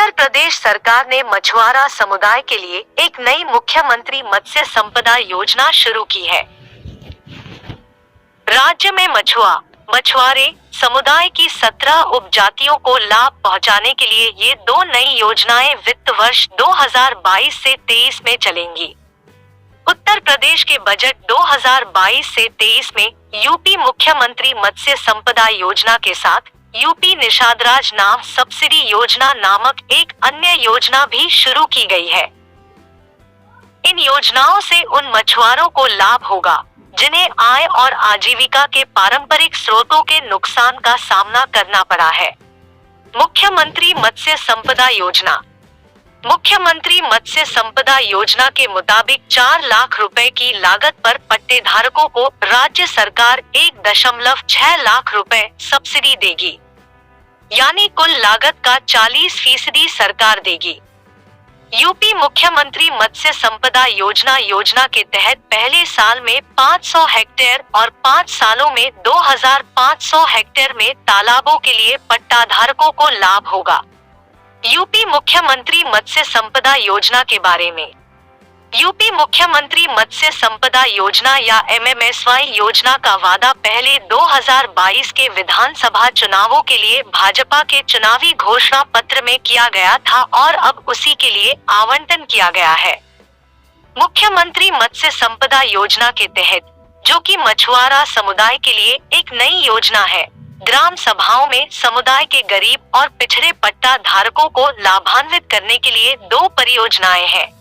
उत्तर प्रदेश सरकार ने मछुआरा समुदाय के लिए एक नई मुख्यमंत्री मत्स्य संपदा योजना शुरू की है। राज्य में मछुआरे समुदाय की 17 उपजातियों को लाभ पहुंचाने के लिए ये दो नई योजनाएं वित्त वर्ष 2022 से 23 में चलेंगी। उत्तर प्रदेश के बजट 2022 से 23 में यूपी मुख्यमंत्री मत्स्य संपदा योजना के साथ यूपी निषादराज नाव सब्सिडी योजना नामक एक अन्य योजना भी शुरू की गई है। इन योजनाओं से उन मछुआरों को लाभ होगा जिन्हें आय और आजीविका के पारंपरिक स्रोतों के नुकसान का सामना करना पड़ा है। मुख्यमंत्री मत्स्य संपदा योजना के मुताबिक 4 लाख रुपए की लागत पर पट्टे धारकों को राज्य सरकार 1.6 लाख रुपए सब्सिडी देगी, यानी कुल लागत का 40% सरकार देगी। यूपी मुख्यमंत्री मत्स्य संपदा योजना के तहत पहले साल में 500 हेक्टेयर और 5 सालों में 2500 हेक्टेयर में तालाबों के लिए पट्टा धारकों को लाभ होगा। यूपी मुख्यमंत्री मत्स्य संपदा योजना के बारे में। यूपी मुख्यमंत्री मत्स्य संपदा योजना या MMSY योजना का वादा पहले 2022 के विधानसभा चुनावों के लिए भाजपा के चुनावी घोषणा पत्र में किया गया था और अब उसी के लिए आवंटन किया गया है। मुख्यमंत्री मत्स्य संपदा योजना के तहत, जो कि मछुआरा समुदाय के लिए एक नई योजना है, ग्राम सभाओं में समुदाय के गरीब और पिछड़े पट्टा धारकों को लाभान्वित करने के लिए 2 परियोजनाएं हैं।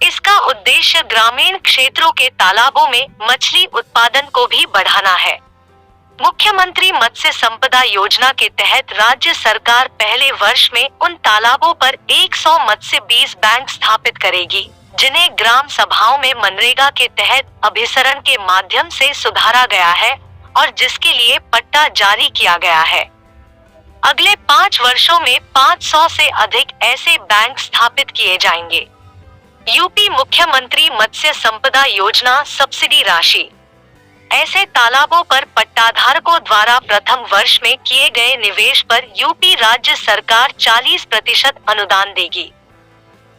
इसका उद्देश्य ग्रामीण क्षेत्रों के तालाबों में मछली उत्पादन को भी बढ़ाना है। मुख्यमंत्री मत्स्य संपदा योजना के तहत राज्य सरकार पहले वर्ष में उन तालाबों पर 100 मत्स्य बीज बैंक स्थापित करेगी, जिन्हें ग्राम सभाओं में मनरेगा के तहत अभिसरण के माध्यम से सुधारा गया है और जिसके लिए पट्टा जारी किया गया है। अगले 5 वर्षों में 500 से अधिक ऐसे बैंक स्थापित किए जाएंगे। यूपी मुख्यमंत्री मत्स्य संपदा योजना सब्सिडी राशि। ऐसे तालाबों पर पट्टाधारकों द्वारा प्रथम वर्ष में किए गए निवेश पर यूपी राज्य सरकार 40% अनुदान देगी।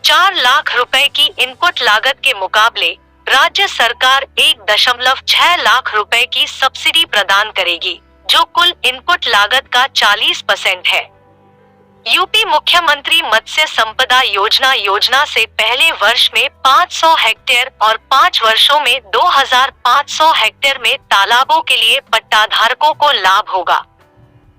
4 लाख रुपए की इनपुट लागत के मुकाबले राज्य सरकार 1.6 लाख रुपए की सब्सिडी प्रदान करेगी, जो कुल इनपुट लागत का 40% है। यूपी मुख्यमंत्री मत्स्य संपदा योजना से पहले वर्ष में 500 हेक्टेयर और 5 वर्षों में 2500 हेक्टेयर में तालाबों के लिए पट्टाधारकों को लाभ होगा।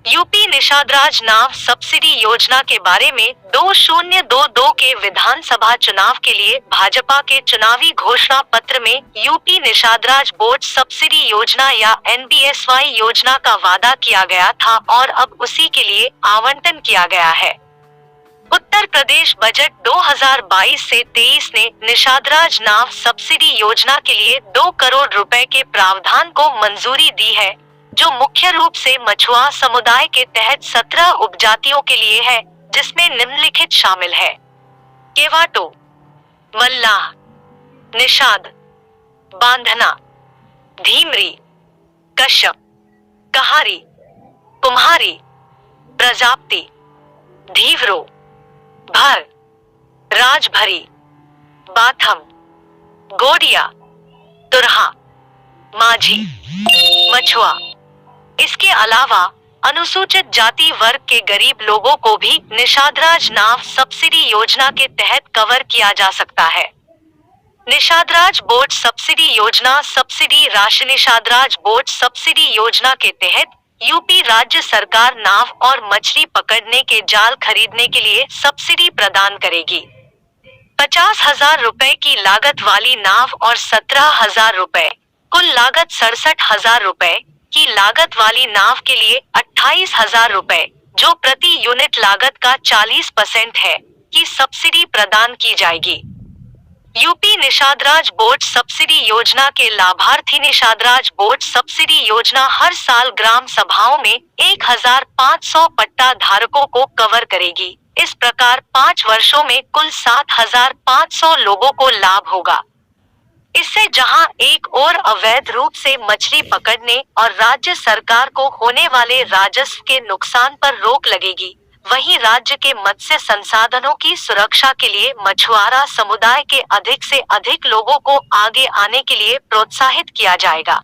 यूपी निषादराज नाव सब्सिडी योजना के बारे में 2022 के विधानसभा चुनाव के लिए भाजपा के चुनावी घोषणा पत्र में यूपी निषादराज बोट सब्सिडी योजना या NBSY योजना का वादा किया गया था और अब उसी के लिए आवंटन किया गया है। उत्तर प्रदेश बजट 2022 से 23 ने निषादराज नाव सब्सिडी योजना के लिए 2 करोड़ रुपए के प्रावधान को मंजूरी दी है, जो मुख्य रूप से मछुआ समुदाय के तहत 17 उपजातियों के लिए है, जिसमें निम्नलिखित शामिल है: केवाटो, मल्लाह, निषाद, बांधना, धीमरी, कश्यप, कहारी, कुम्हारी, प्रजापति, धीवरो, भर, राजभरी, बाथम, गोडिया, तुरहा, माझी, मछुआ। इसके अलावा अनुसूचित जाति वर्ग के गरीब लोगों को भी निषादराज नाव सब्सिडी योजना के तहत कवर किया जा सकता है। निषादराज बोट सब्सिडी योजना सब्सिडी राशि। निषादराज बोट सब्सिडी योजना के तहत यूपी राज्य सरकार नाव और मछली पकड़ने के जाल खरीदने के लिए सब्सिडी प्रदान करेगी। 50,000 रुपए की लागत वाली नाव और 17,000 रुपए, कुल लागत 67,000 रुपए की लागत वाली नाव के लिए 28,000 रुपए, जो प्रति यूनिट लागत का 40% है, की सब्सिडी प्रदान की जाएगी। यूपी निषादराज बोट सब्सिडी योजना के लाभार्थी। निषादराज बोट सब्सिडी योजना हर साल ग्राम सभाओं में 1,500 पट्टा धारकों को कवर करेगी। इस प्रकार 5 वर्षों में कुल 7,500 लोगों को लाभ होगा। इससे जहां एक ओर अवैध रूप से मछली पकड़ने और राज्य सरकार को होने वाले राजस्व के नुकसान पर रोक लगेगी, वहीं राज्य के मत्स्य संसाधनों की सुरक्षा के लिए मछुआरा समुदाय के अधिक से अधिक लोगों को आगे आने के लिए प्रोत्साहित किया जाएगा।